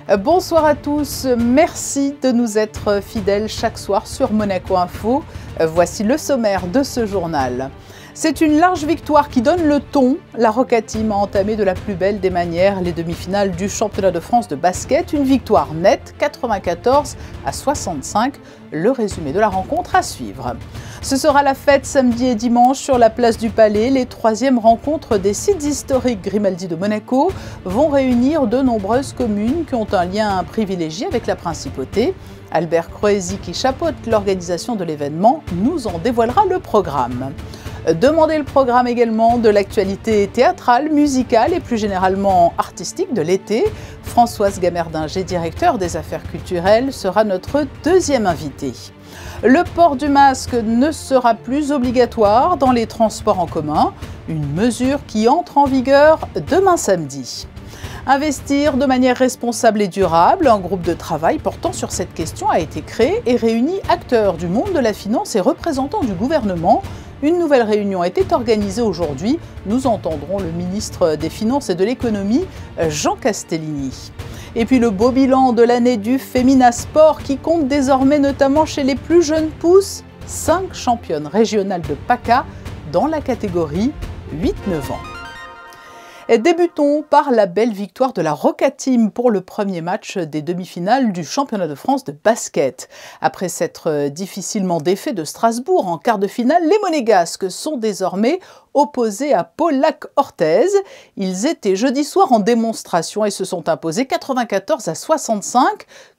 Bonsoir à tous, merci de nous être fidèles chaque soir sur Monaco Info. Voici le sommaire de ce journal. C'est une large victoire qui donne le ton. La Roca Team a entamé de la plus belle des manières les demi-finales du championnat de France de basket. Une victoire nette, 94-65. Le résumé de la rencontre à suivre. Ce sera la fête samedi et dimanche sur la place du Palais. Les troisièmes rencontres des sites historiques Grimaldi de Monaco vont réunir de nombreuses communes qui ont un lien privilégié avec la principauté. Albert Croesi, qui chapeaute l'organisation de l'événement, nous en dévoilera le programme. Demandez le programme également de l'actualité théâtrale, musicale et plus généralement artistique de l'été. Françoise Gamerdinger, directeur des affaires culturelles, sera notre deuxième invitée. Le port du masque ne sera plus obligatoire dans les transports en commun, une mesure qui entre en vigueur demain samedi. Investir de manière responsable et durable, un groupe de travail portant sur cette question a été créé et réunit acteurs du monde de la finance et représentants du gouvernement. Une nouvelle réunion était organisée aujourd'hui. Nous entendrons le ministre des Finances et de l'Économie, Jean Castellini. Et puis le beau bilan de l'année du Femina Sport qui compte désormais notamment chez les plus jeunes pousses, 5 championnes régionales de PACA dans la catégorie 8-9 ans. Et débutons par la belle victoire de la Roca Team pour le premier match des demi-finales du championnat de France de basket. Après s'être difficilement défait de Strasbourg en quart de finale, les Monégasques sont désormais opposés à Paullac-Orthez. Ils étaient jeudi soir en démonstration et se sont imposés 94-65,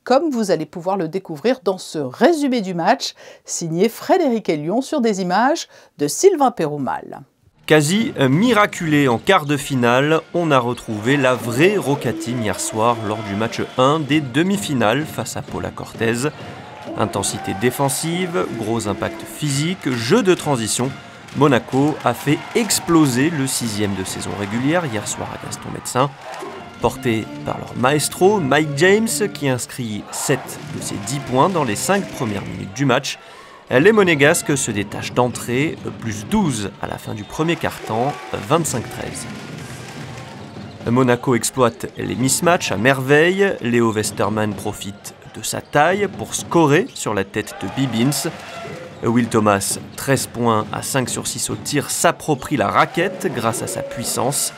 comme vous allez pouvoir le découvrir dans ce résumé du match, signé Frédéric Elion sur des images de Sylvain Péroumal. Quasi miraculé en quart de finale, on a retrouvé la vraie Roca Team hier soir lors du match 1 des demi-finales face à Paullac-Orthez. Intensité défensive, gros impact physique, jeu de transition. Monaco a fait exploser le 6e de saison régulière hier soir à Gaston-Médecin. Porté par leur maestro Mike James qui inscrit 7 de ses 10 points dans les 5 premières minutes du match. Les Monégasques se détachent d'entrée, plus 12 à la fin du premier quart-temps, 25-13. Monaco exploite les mismatchs à merveille. Léo Westermann profite de sa taille pour scorer sur la tête de Bibbins. Will Thomas, 13 points à 5 sur 6 au tir, s'approprie la raquette grâce à sa puissance.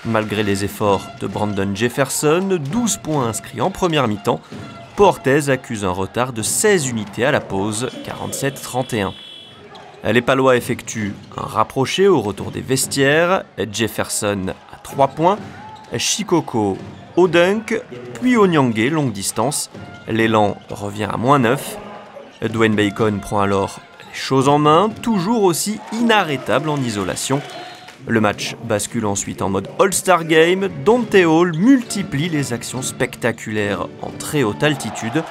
Malgré les efforts de Brandon Jefferson, 12 points inscrits en première mi-temps. Orthez accuse un retard de 16 unités à la pause, 47-31. Les Palois effectuent un rapproché au retour des vestiaires. Jefferson à 3 points, Chikoko au dunk, puis au Nyangé longue distance. L'élan revient à -9. Dwayne Bacon prend alors les choses en main, toujours aussi inarrêtable en isolation. Le match bascule ensuite en mode All-Star Game. Dante Hall multiplie les actions spectaculaires en très haute altitude.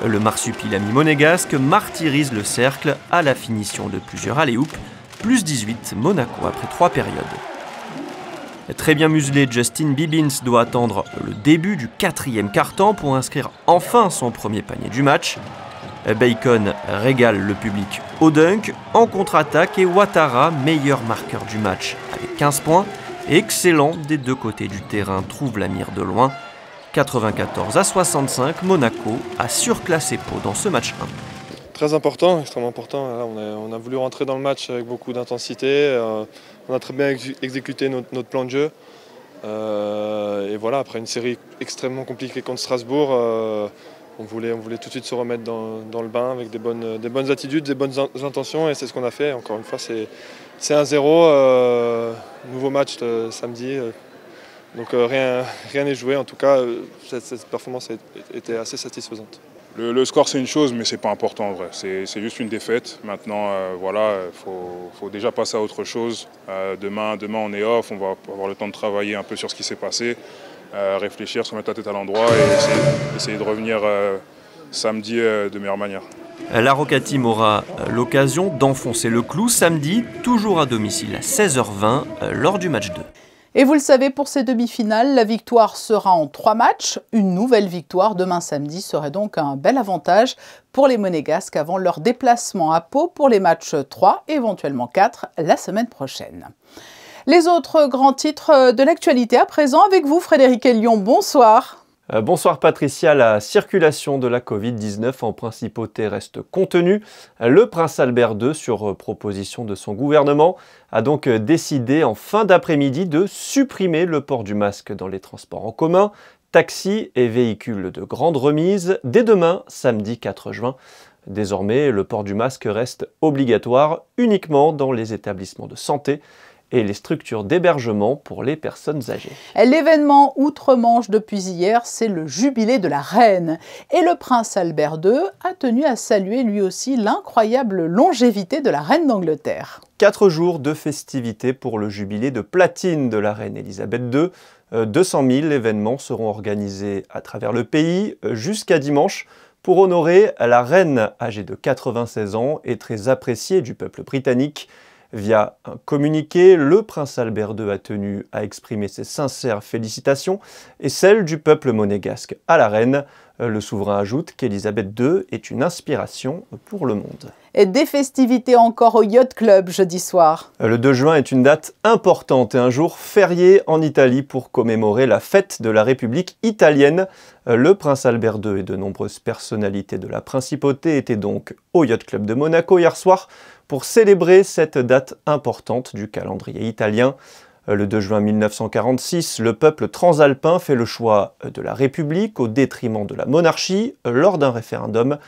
Le marsupilami monégasque martyrise le cercle à la finition de plusieurs alley-oops. Plus 18 Monaco après 3 périodes. Très bien muselé, Justin Bibbins doit attendre le début du 4e quart-temps pour inscrire enfin son premier panier du match. Bacon régale le public au dunk, en contre-attaque et Ouattara, meilleur marqueur du match avec 15 points, excellent des deux côtés du terrain, trouve la mire de loin. 94-65, Monaco a surclassé Pau dans ce match 1. Très important, extrêmement important. On a voulu rentrer dans le match avec beaucoup d'intensité, on a très bien exécuté notre plan de jeu. Et voilà, après une série extrêmement compliquée contre Strasbourg, on voulait tout de suite se remettre dans le bain avec des bonnes attitudes, des bonnes intentions et c'est ce qu'on a fait. Encore une fois, c'est 1-0, nouveau match samedi, donc rien n'est joué. En tout cas, cette performance était assez satisfaisante. Le score c'est une chose, mais c'est pas important en vrai. C'est juste une défaite. Maintenant, voilà, faut déjà passer à autre chose. Demain on est off, on va avoir le temps de travailler un peu sur ce qui s'est passé. Réfléchir, se mettre la tête à l'endroit et essayer de revenir samedi de meilleure manière. La Roca Team aura l'occasion d'enfoncer le clou samedi, toujours à domicile à 16h20 lors du match 2. Et vous le savez, pour ces demi-finales, la victoire sera en 3 matchs. Une nouvelle victoire demain samedi serait donc un bel avantage pour les Monégasques avant leur déplacement à Pau pour les matchs 3, éventuellement 4, la semaine prochaine. Les autres grands titres de l'actualité à présent avec vous, Frédéric Elion. Bonsoir. Bonsoir Patricia, la circulation de la Covid-19 en principauté reste contenue. Le prince Albert II, sur proposition de son gouvernement, a donc décidé en fin d'après-midi de supprimer le port du masque dans les transports en commun, taxis et véhicules de grande remise dès demain, samedi 4 juin. Désormais, le port du masque reste obligatoire uniquement dans les établissements de santé et les structures d'hébergement pour les personnes âgées. L'événement outre-Manche depuis hier, c'est le jubilé de la reine. Et le prince Albert II a tenu à saluer lui aussi l'incroyable longévité de la reine d'Angleterre. 4 jours de festivités pour le jubilé de platine de la reine Elisabeth II. 200 000 événements seront organisés à travers le pays jusqu'à dimanche pour honorer la reine âgée de 96 ans et très appréciée du peuple britannique. Via un communiqué, le prince Albert II a tenu à exprimer ses sincères félicitations et celles du peuple monégasque à la reine. Le souverain ajoute qu'Elisabeth II est une inspiration pour le monde. Et des festivités encore au Yacht Club jeudi soir. Le 2 juin est une date importante et un jour férié en Italie pour commémorer la fête de la République italienne. Le prince Albert II et de nombreuses personnalités de la principauté étaient donc au Yacht Club de Monaco hier soir pour célébrer cette date importante du calendrier italien. Le 2 juin 1946, le peuple transalpin fait le choix de la République au détriment de la monarchie lors d'un référendum.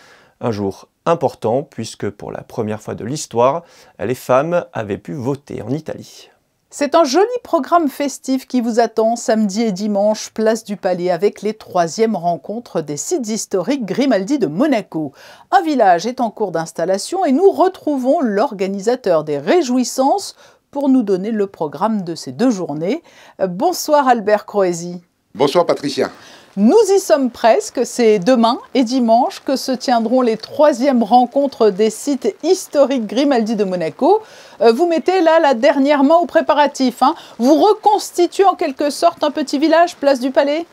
Un jour important puisque pour la première fois de l'histoire, les femmes avaient pu voter en Italie. C'est un joli programme festif qui vous attend samedi et dimanche, place du Palais, avec les 3e rencontres des sites historiques Grimaldi de Monaco. Un village est en cours d'installation et nous retrouvons l'organisateur des réjouissances pour nous donner le programme de ces 2 journées. Bonsoir Albert Croesi. Bonsoir Patricia. Nous y sommes presque, c'est demain et dimanche que se tiendront les 3e rencontres des sites historiques Grimaldi de Monaco. Vous mettez là la dernière main aux préparatifs. Vous reconstituez en quelque sorte un petit village, place du Palais?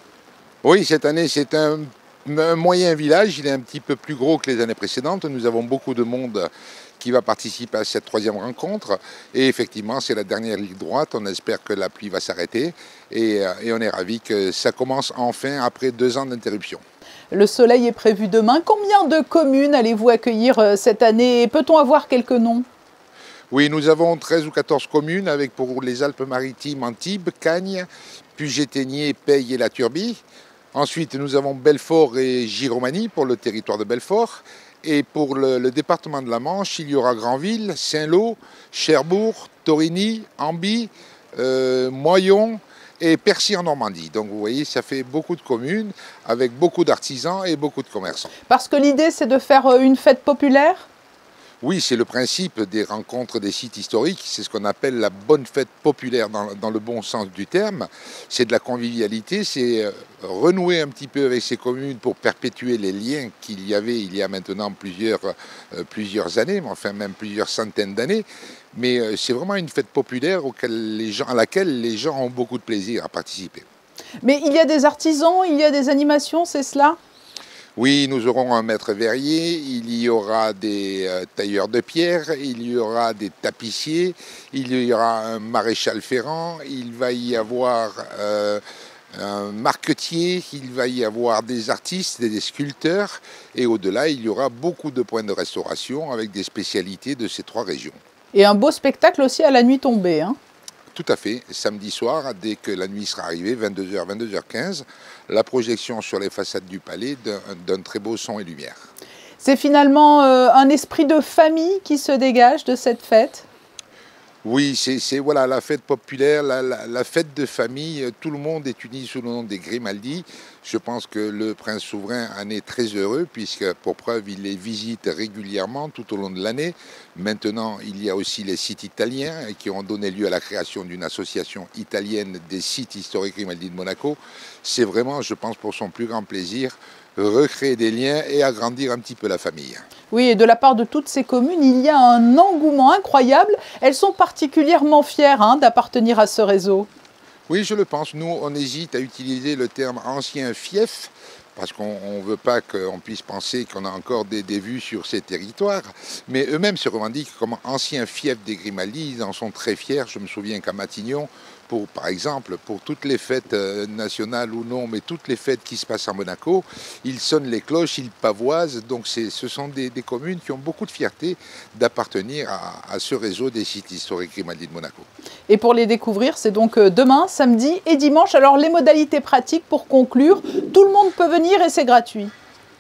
Oui, cette année c'est un moyen village, il est un petit peu plus gros que les années précédentes. Nous avons beaucoup de monde qui va participer à cette 3e rencontre. Et effectivement, c'est la dernière ligne droite. On espère que la pluie va s'arrêter. Et on est ravis que ça commence enfin après 2 ans d'interruption. Le soleil est prévu demain. Combien de communes allez-vous accueillir cette année? Peut-on avoir quelques noms? Oui, nous avons 13 ou 14 communes avec pour les Alpes-Maritimes, Antibes, Cagnes, Puget-Théniers, Peille et La Turbie. Ensuite, nous avons Belfort et Giromagny pour le territoire de Belfort. Et pour le département de la Manche, il y aura Granville, Saint-Lô, Cherbourg, Torigny, Amby, Moyon et Percy en Normandie. Donc vous voyez, ça fait beaucoup de communes avec beaucoup d'artisans et beaucoup de commerçants. Parce que l'idée, c'est de faire une fête populaire? Oui, c'est le principe des rencontres des sites historiques. C'est ce qu'on appelle la bonne fête populaire dans le bon sens du terme. C'est de la convivialité, c'est renouer un petit peu avec ces communes pour perpétuer les liens qu'il y avait il y a maintenant plusieurs années, mais enfin même plusieurs centaines d'années. Mais c'est vraiment une fête populaire à laquelle les gens ont beaucoup de plaisir à participer. Mais il y a des artisans, il y a des animations, c'est cela ? Oui, nous aurons un maître verrier, il y aura des tailleurs de pierre, il y aura des tapissiers, il y aura un maréchal ferrant, il va y avoir un marquetier, il va y avoir des artistes, des sculpteurs, et au-delà, il y aura beaucoup de points de restauration avec des spécialités de ces 3 régions. Et un beau spectacle aussi à la nuit tombée, Tout à fait. Samedi soir, dès que la nuit sera arrivée, 22h, 22h15, la projection sur les façades du palais d'un très beau son et lumière. C'est finalement un esprit de famille qui se dégage de cette fête? Oui, c'est voilà, la fête populaire, la fête de famille. Tout le monde est uni sous le nom des Grimaldi. Je pense que le prince souverain en est très heureux puisque, pour preuve, il les visite régulièrement tout au long de l'année. Maintenant, il y a aussi les sites italiens qui ont donné lieu à la création d'une association italienne des sites historiques Grimaldi de Monaco. C'est vraiment, je pense, pour son plus grand plaisir, recréer des liens et agrandir un petit peu la famille. Oui, et de la part de toutes ces communes, il y a un engouement incroyable. Elles sont particulièrement fières d'appartenir à ce réseau. Oui, je le pense. Nous, on hésite à utiliser le terme ancien fief, parce qu'on ne veut pas qu'on puisse penser qu'on a encore des vues sur ces territoires. Mais eux-mêmes se revendiquent comme anciens fiefs des Grimaldi, ils en sont très fiers. Je me souviens qu'à Matignon, par exemple, pour toutes les fêtes nationales ou non, mais toutes les fêtes qui se passent à Monaco, ils sonnent les cloches, ils pavoisent. Donc ce sont des communes qui ont beaucoup de fierté d'appartenir à ce réseau des sites historiques Grimaldi de Monaco. Et pour les découvrir, c'est donc demain, samedi et dimanche. Alors les modalités pratiques pour conclure, tout le monde peut venir et c'est gratuit.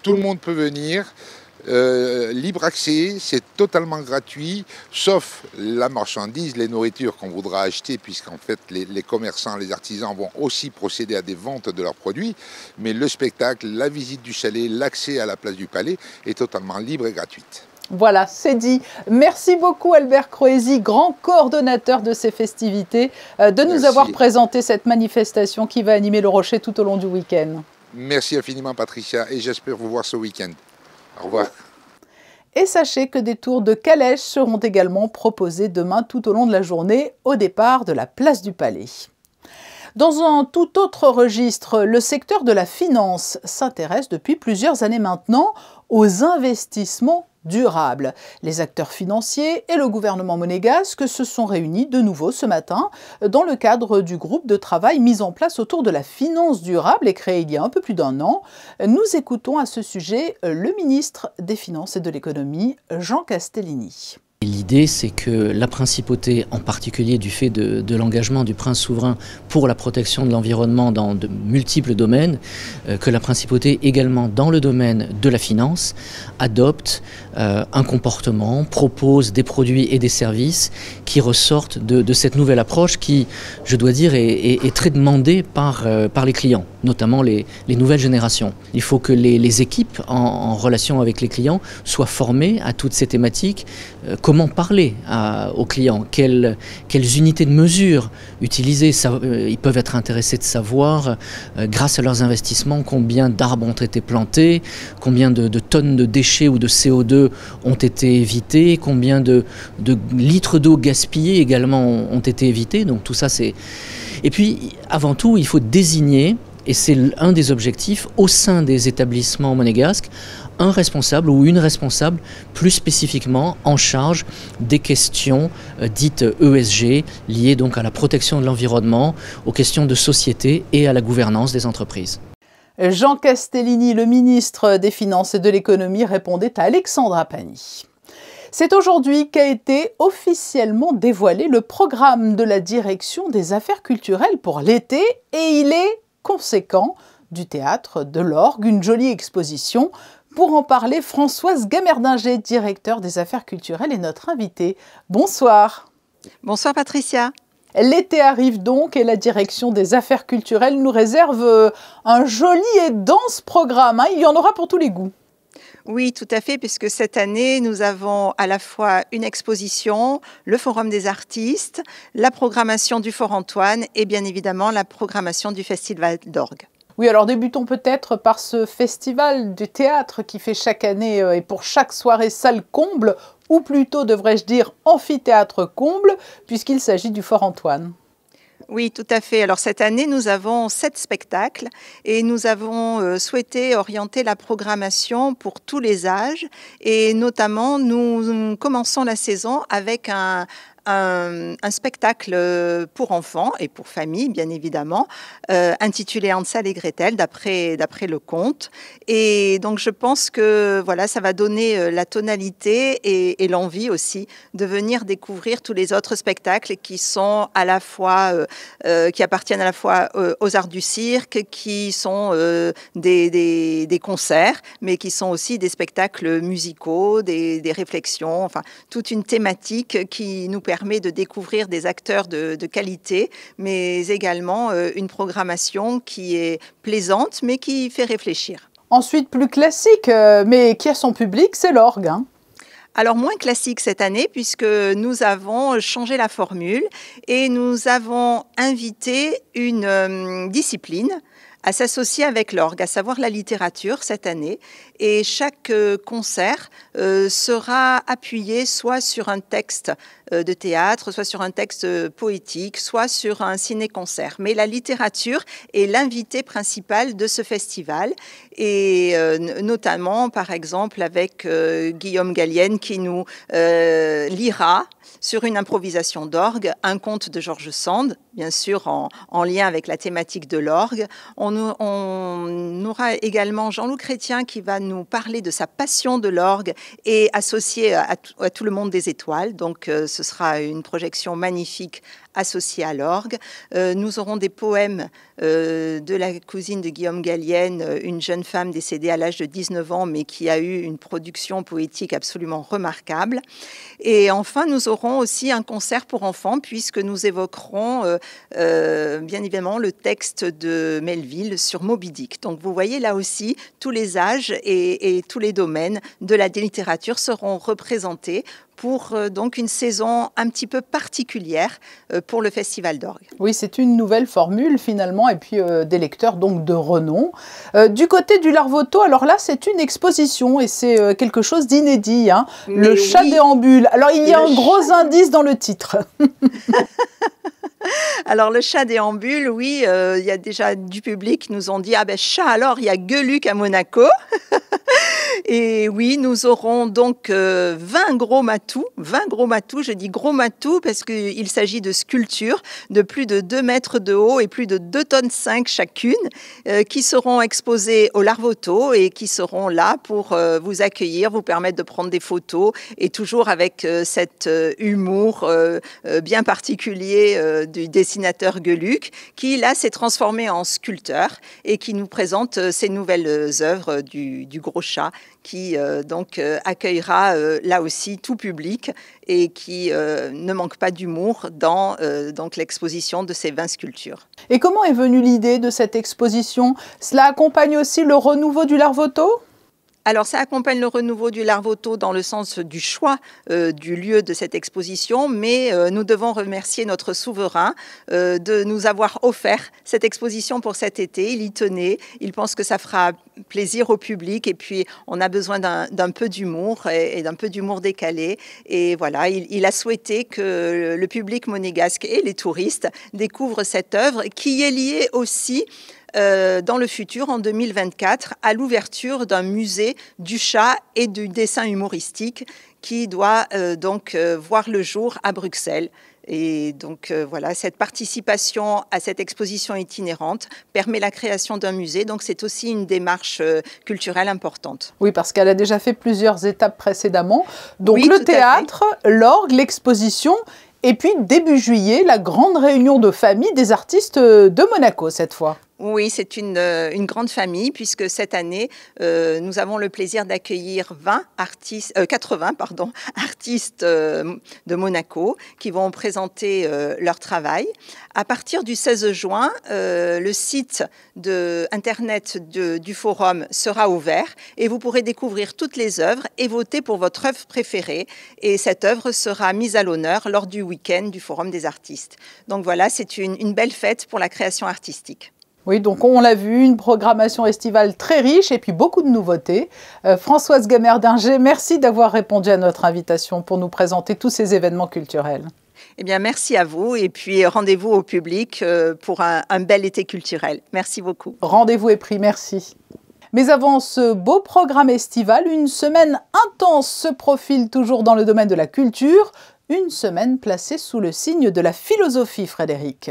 Tout le monde peut venir. Libre accès, c'est totalement gratuit, sauf la marchandise, les nourritures qu'on voudra acheter, puisqu'en fait les commerçants, les artisans vont aussi procéder à des ventes de leurs produits, mais le spectacle, la visite du chalet, l'accès à la place du Palais est totalement libre et gratuite. Voilà, c'est dit. Merci beaucoup Albert Croesi, grand coordonnateur de ces festivités, de nous avoir présenté cette manifestation qui va animer le Rocher tout au long du week-end. Merci infiniment Patricia et j'espère vous voir ce week-end. Au revoir. Et sachez que des tours de calèche seront également proposés demain tout au long de la journée au départ de la place du Palais. Dans un tout autre registre, le secteur de la finance s'intéresse depuis plusieurs années maintenant aux investissements durables. Les acteurs financiers et le gouvernement monégasque se sont réunis de nouveau ce matin dans le cadre du groupe de travail mis en place autour de la finance durable et créé il y a un peu plus d'un an. Nous écoutons à ce sujet le ministre des Finances et de l'Économie, Jean Castellini. L'idée, c'est que la principauté, en particulier du fait de l'engagement du prince souverain pour la protection de l'environnement dans de multiples domaines, que la principauté également dans le domaine de la finance adopte un comportement, propose des produits et des services qui ressortent de cette nouvelle approche qui, je dois dire, est très demandée par les clients, notamment les nouvelles générations. Il faut que les équipes en relation avec les clients soient formées à toutes ces thématiques. Comment parler aux clients, quelles unités de mesure utiliser. Ils peuvent être intéressés de savoir, grâce à leurs investissements, combien d'arbres ont été plantés, combien de tonnes de déchets ou de CO2 ont été évités, combien de litres d'eau gaspillés également ont été évités. Donc tout ça, c'est... Et puis, avant tout, il faut désigner, et c'est un des objectifs, au sein des établissements monégasques, un responsable ou une responsable plus spécifiquement en charge des questions dites ESG, liées donc à la protection de l'environnement, aux questions de société et à la gouvernance des entreprises. Jean Castellini, le ministre des Finances et de l'Économie, répondait à Alexandra Pani. C'est aujourd'hui qu'a été officiellement dévoilé le programme de la Direction des Affaires culturelles pour l'été et il est conséquent. Du théâtre, de l'orgue, une jolie exposition. Pour en parler, Françoise Gamerdinger, directeur des affaires culturelles, est notre invitée. Bonsoir. Bonsoir Patricia. L'été arrive donc et la direction des affaires culturelles nous réserve un joli et dense programme. Il y en aura pour tous les goûts. Oui, tout à fait, puisque cette année, nous avons à la fois une exposition, le Forum des artistes, la programmation du Fort Antoine et bien évidemment la programmation du Festival d'orgue. Oui, alors débutons peut-être par ce festival du théâtre qui fait chaque année et pour chaque soirée salle comble, ou plutôt devrais-je dire amphithéâtre comble, puisqu'il s'agit du Fort Antoine. Oui, tout à fait. Alors cette année, nous avons 7 spectacles et nous avons souhaité orienter la programmation pour tous les âges et notamment nous commençons la saison avec un spectacle pour enfants et pour familles, bien évidemment, intitulé Hansel et Gretel, d'après le conte. Et donc, je pense que voilà, ça va donner la tonalité et l'envie aussi de venir découvrir tous les autres spectacles qui sont à la fois, qui appartiennent à la fois aux arts du cirque, qui sont des concerts, mais qui sont aussi des spectacles musicaux, des réflexions, enfin, toute une thématique qui nous permet de découvrir des acteurs de qualité, mais également une programmation qui est plaisante, mais qui fait réfléchir. Ensuite, plus classique, mais qui a son public, c'est l'orgue. Alors, moins classique cette année, puisque nous avons changé la formule et nous avons invité une discipline à s'associer avec l'orgue, à savoir la littérature cette année. Et chaque concert sera appuyé soit sur un texte de théâtre, soit sur un texte poétique, soit sur un ciné-concert. Mais la littérature est l'invité principal de ce festival, et notamment, par exemple, avec Guillaume Gallienne qui nous lira sur une improvisation d'orgue, un conte de George Sand, bien sûr en lien avec la thématique de l'orgue. On aura également Jean-Loup Chrétien qui va nous parler de sa passion de l'orgue et associé à tout le monde des étoiles. Donc ce sera une projection magnifique associée à l'orgue. Nous aurons des poèmes de la cousine de Guillaume Gallienne, une jeune femme décédée à l'âge de 19 ans, mais qui a eu une production poétique absolument remarquable. Et enfin, nous aurons aussi un concert pour enfants, puisque nous évoquerons bien évidemment le texte de Melville sur Moby Dick. Donc vous voyez, là aussi, tous les âges et tous les domaines de la littérature seront représentés pour donc une saison un petit peu particulière pour le Festival d'orgue. Oui, c'est une nouvelle formule finalement, et puis des lecteurs donc de renom. Du côté du Larvoto, alors là c'est une exposition et c'est quelque chose d'inédit, hein. Le chat déambule. Alors il y a un gros indice dans le titre. Alors le chat déambule, oui, il y a déjà du public qui nous ont dit « Ah ben chat alors, il y a Gueuluc à Monaco ». Et oui, nous aurons donc 20 gros matous, je dis gros matous parce qu'il s'agit de sculptures de plus de 2 mètres de haut et plus de 2,5 tonnes chacune, qui seront exposées au Larvoto et qui seront là pour vous accueillir, vous permettre de prendre des photos, et toujours avec cet humour bien particulier du dessinateur Gueuluc, qui là s'est transformé en sculpteur et qui nous présente ces nouvelles œuvres du gros chat, qui donc accueillera là aussi tout public et qui ne manque pas d'humour dans donc l'exposition de ces 20 sculptures. Et comment est venue l'idée de cette exposition? Cela accompagne aussi le renouveau du Larvoto? Alors, ça accompagne le renouveau du Larvoto dans le sens du choix du lieu de cette exposition, mais nous devons remercier notre souverain de nous avoir offert cette exposition pour cet été. Il y tenait, il pense que ça fera plaisir au public, et puis on a besoin d'un peu d'humour et d'un peu d'humour décalé. Et voilà, il a souhaité que le public monégasque et les touristes découvrent cette œuvre qui est liée aussi dans le futur, en 2024, à l'ouverture d'un musée du chat et du dessin humoristique qui doit donc voir le jour à Bruxelles. Et donc voilà, cette participation à cette exposition itinérante permet la création d'un musée. Donc c'est aussi une démarche culturelle importante. Oui, parce qu'elle a déjà fait plusieurs étapes précédemment. Donc oui, le théâtre, l'orgue, l'exposition. Et puis, début juillet, la grande réunion de famille des artistes de Monaco, cette fois. Oui, c'est une grande famille, puisque cette année, nous avons le plaisir d'accueillir 80 artistes de Monaco qui vont présenter leur travail. À partir du 16 juin, le site Internet du forum sera ouvert et vous pourrez découvrir toutes les œuvres et voter pour votre œuvre préférée. Et cette œuvre sera mise à l'honneur lors du week-end du Forum des artistes. Donc voilà, c'est une belle fête pour la création artistique. Oui, donc on l'a vu, une programmation estivale très riche et puis beaucoup de nouveautés. Françoise Gammerdinger, merci d'avoir répondu à notre invitation pour nous présenter tous ces événements culturels. Eh bien, merci à vous et puis rendez-vous au public pour un bel été culturel. Merci beaucoup. Rendez-vous est pris, merci. Mais avant ce beau programme estival, une semaine intense se profile toujours dans le domaine de la culture. Une semaine placée sous le signe de la philosophie, Frédéric.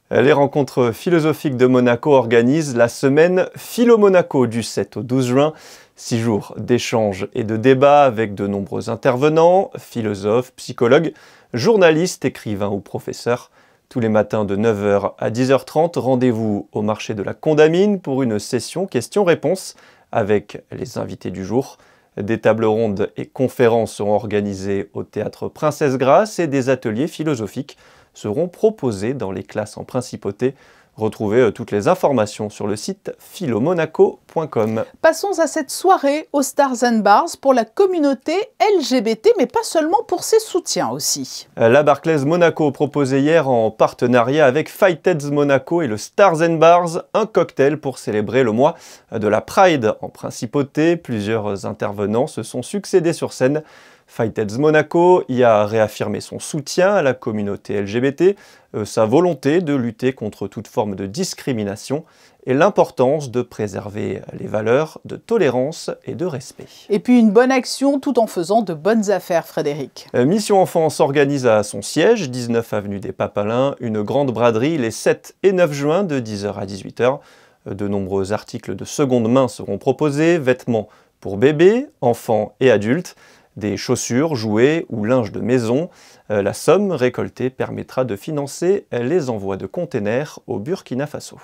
Les rencontres philosophiques de Monaco organisent la semaine Philo Monaco du 7 au 12 juin. 6 jours d'échanges et de débats avec de nombreux intervenants, philosophes, psychologues, journalistes, écrivains ou professeurs. Tous les matins de 9h à 10h30, rendez-vous au marché de la Condamine pour une session questions-réponses avec les invités du jour. Des tables rondes et conférences seront organisées au théâtre Princesse Grace et des ateliers philosophiques seront proposés dans les classes en principauté. Retrouvez toutes les informations sur le site philomonaco.com. Passons à cette soirée aux Stars and Bars pour la communauté LGBT, mais pas seulement pour ses soutiens aussi. La Barclays Monaco proposait hier en partenariat avec Fightheads Monaco et le Stars and Bars un cocktail pour célébrer le mois de la Pride en principauté. Plusieurs intervenants se sont succédés sur scène. Fight-Heads Monaco y a réaffirmé son soutien à la communauté LGBT, sa volonté de lutter contre toute forme de discrimination et l'importance de préserver les valeurs de tolérance et de respect. Et puis une bonne action tout en faisant de bonnes affaires, Frédéric. Mission Enfance organise à son siège, 19 avenue des Papalins, une grande braderie les 7 et 9 juin de 10h à 18h. De nombreux articles de seconde main seront proposés, vêtements pour bébés, enfants et adultes, des chaussures, jouets ou linge de maison. La somme récoltée permettra de financer les envois de containers au Burkina Faso.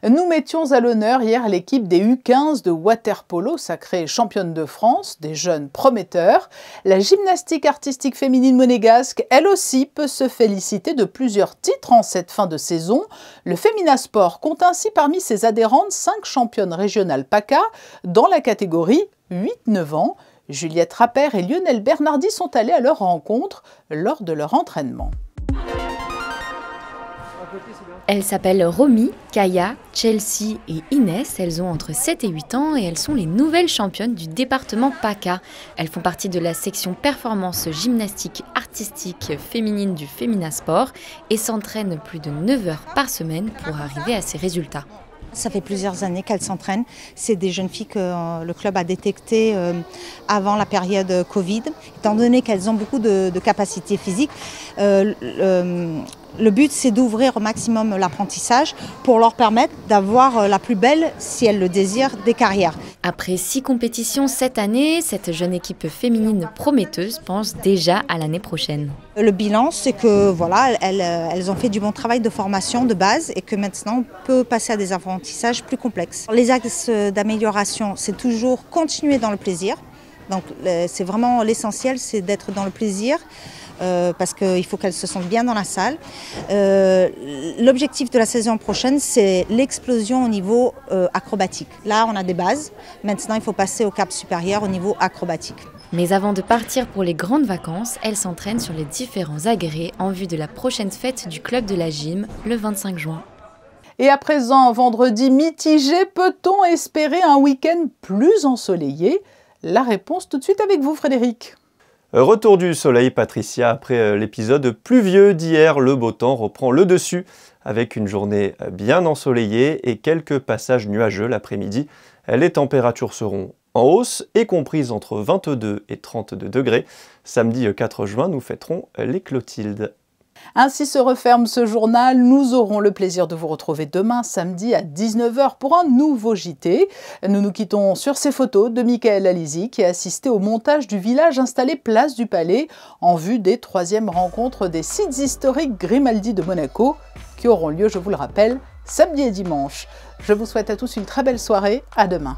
Nous mettions à l'honneur hier l'équipe des U15 de water-polo, sacrée championne de France, des jeunes prometteurs. La gymnastique artistique féminine monégasque, elle aussi, peut se féliciter de plusieurs titres en cette fin de saison. Le Féminasport compte ainsi parmi ses adhérentes 5 championnes régionales PACA dans la catégorie 8-9 ans. Juliette Rappert et Lionel Bernardi sont allés à leur rencontre lors de leur entraînement. Elles s'appellent Romy, Kaya, Chelsea et Inès. Elles ont entre 7 et 8 ans et elles sont les nouvelles championnes du département PACA. Elles font partie de la section performance gymnastique artistique féminine du Féminasport et s'entraînent plus de 9 heures par semaine pour arriver à ces résultats. Ça fait plusieurs années qu'elles s'entraînent. C'est des jeunes filles que le club a détectées avant la période Covid. Étant donné qu'elles ont beaucoup de capacités physiques, le but, c'est d'ouvrir au maximum l'apprentissage pour leur permettre d'avoir la plus belle, si elles le désirent, des carrières. Après 6 compétitions cette année, cette jeune équipe féminine prometteuse pense déjà à l'année prochaine. Le bilan, c'est que voilà, elles ont fait du bon travail de formation de base et que maintenant on peut passer à des apprentissages plus complexes. Les axes d'amélioration, c'est toujours continuer dans le plaisir. Donc c'est vraiment l'essentiel, c'est d'être dans le plaisir. Parce qu'il faut qu'elles se sentent bien dans la salle. L'objectif de la saison prochaine, c'est l'explosion au niveau acrobatique. Là, on a des bases. Maintenant, il faut passer au cap supérieur au niveau acrobatique. Mais avant de partir pour les grandes vacances, elles s'entraînent sur les différents agrès en vue de la prochaine fête du club de la gym, le 25 juin. Et à présent, vendredi mitigé, peut-on espérer un week-end plus ensoleillé? La réponse tout de suite avec vous, Frédéric. Retour du soleil, Patricia, après l'épisode pluvieux d'hier, le beau temps reprend le dessus avec une journée bien ensoleillée et quelques passages nuageux l'après-midi. Les températures seront en hausse et comprises entre 22 et 32 degrés. Samedi 4 juin, nous fêterons les Clotildes. Ainsi se referme ce journal. Nous aurons le plaisir de vous retrouver demain samedi à 19 h pour un nouveau JT. Nous nous quittons sur ces photos de Michael Alizzi qui a assisté au montage du village installé place du Palais en vue des 3e rencontres des sites historiques Grimaldi de Monaco qui auront lieu, je vous le rappelle, samedi et dimanche. Je vous souhaite à tous une très belle soirée. À demain.